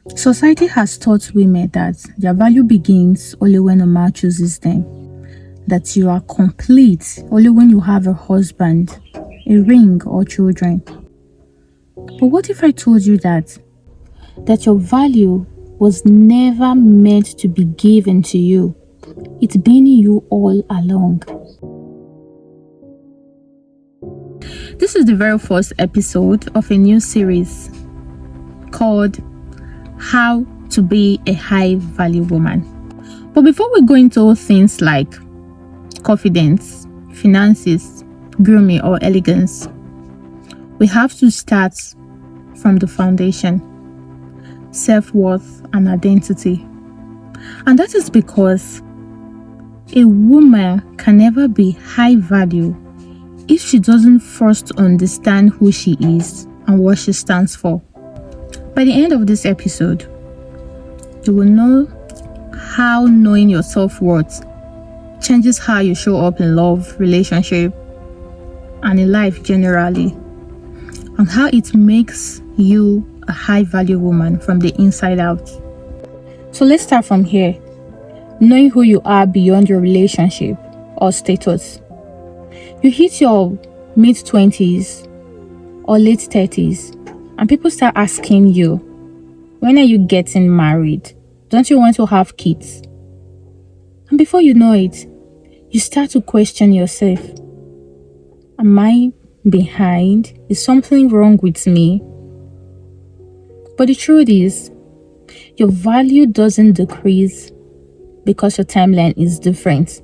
Society has taught women that their value begins only when a man chooses them, that you are complete only when you have a husband, a ring, or children. But what if I told you that your value was never meant to be given to you? It's been in you all along. This is the very first episode of a new series called How to Be a High Value Woman. But before we go into things like confidence, finances, grooming, or elegance, we have to start from the foundation: self-worth and identity. And that is because a woman can never be high value if she doesn't first understand who she is and what she stands for. By the end of this episode, you will know how knowing your self-worth changes how you show up in love, relationship, and in life generally, and how it makes you a high-value woman from the inside out. So let's start from here. Knowing who you are beyond your relationship or status. You hit your mid-20s or late 30s, and people start asking you, when are you getting married? Don't you want to have kids? And before you know it, you start to question yourself. Am I behind? Is something wrong with me? But the truth is, your value doesn't decrease because your timeline is different.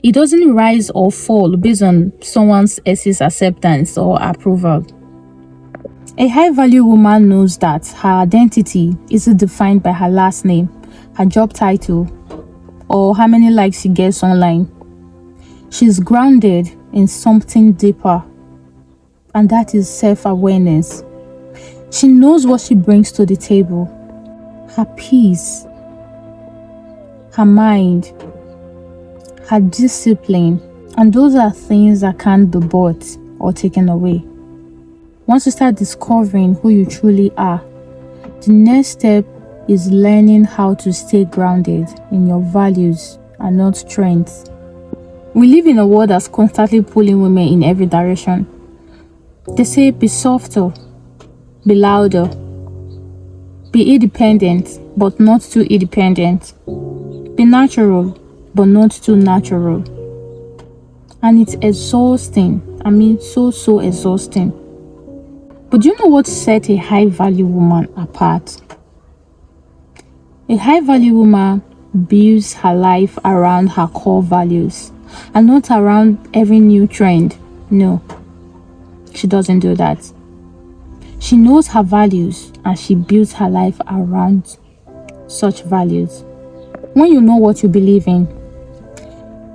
It doesn't rise or fall based on someone else's acceptance or approval. A high-value woman knows that her identity isn't defined by her last name, her job title, or how many likes she gets online. She's grounded in something deeper, and that is self-awareness. She knows what she brings to the table: her peace, her mind, her discipline, and those are things that can't be bought or taken away. Once you start discovering who you truly are, the next step is learning how to stay grounded in your values and not trends. We live in a world that's constantly pulling women in every direction. They say be softer, be louder, be independent but not too independent, be natural but not too natural. And it's exhausting. I mean, so exhausting. But do you know what sets a high-value woman apart? A high-value woman builds her life around her core values and not around every new trend. No, she doesn't do that. She knows her values and she builds her life around such values. When you know what you believe in,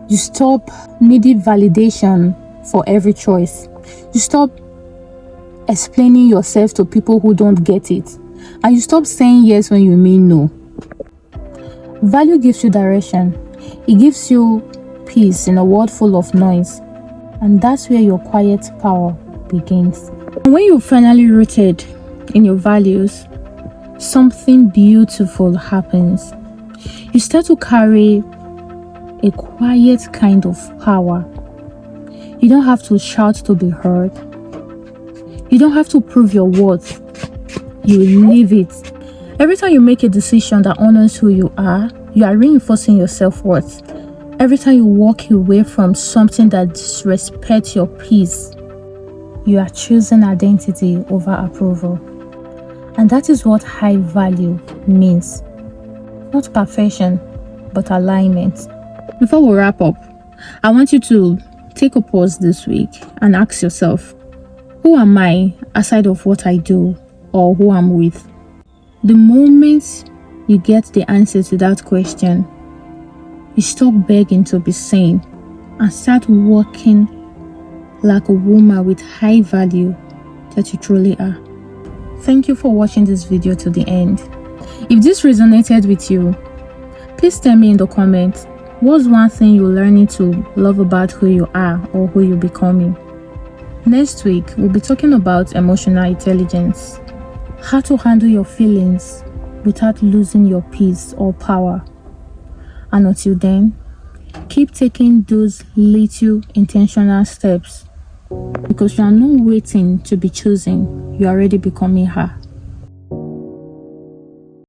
you stop needing validation for every choice. You stop explaining yourself to people who don't get it, and you stop saying yes when you mean no. Value gives you direction. It gives you peace in a world full of noise, and that's where your quiet power begins. And when you're finally rooted in your values, something beautiful happens. You start to carry a quiet kind of power. You don't have to shout to be heard. You don't have to prove your worth. You live it. Every time you make a decision that honors who you are reinforcing your self-worth. Every time you walk away from something that disrespects your peace, you are choosing identity over approval. And that is what high value means. Not perfection, but alignment. Before we wrap up, I want you to take a pause this week and ask yourself, who am I aside of what I do or who I'm with? The moment you get the answer to that question, you stop begging to be seen and start walking like a woman with high value that you truly are. Thank you for watching this video to the end. If this resonated with you, please tell me in the comments, what's one thing you're learning to love about who you are or who you're becoming? Next week, we'll be talking about emotional intelligence, how to handle your feelings without losing your peace or power. And until then, keep taking those little intentional steps, because you are not waiting to be chosen, you are already becoming her.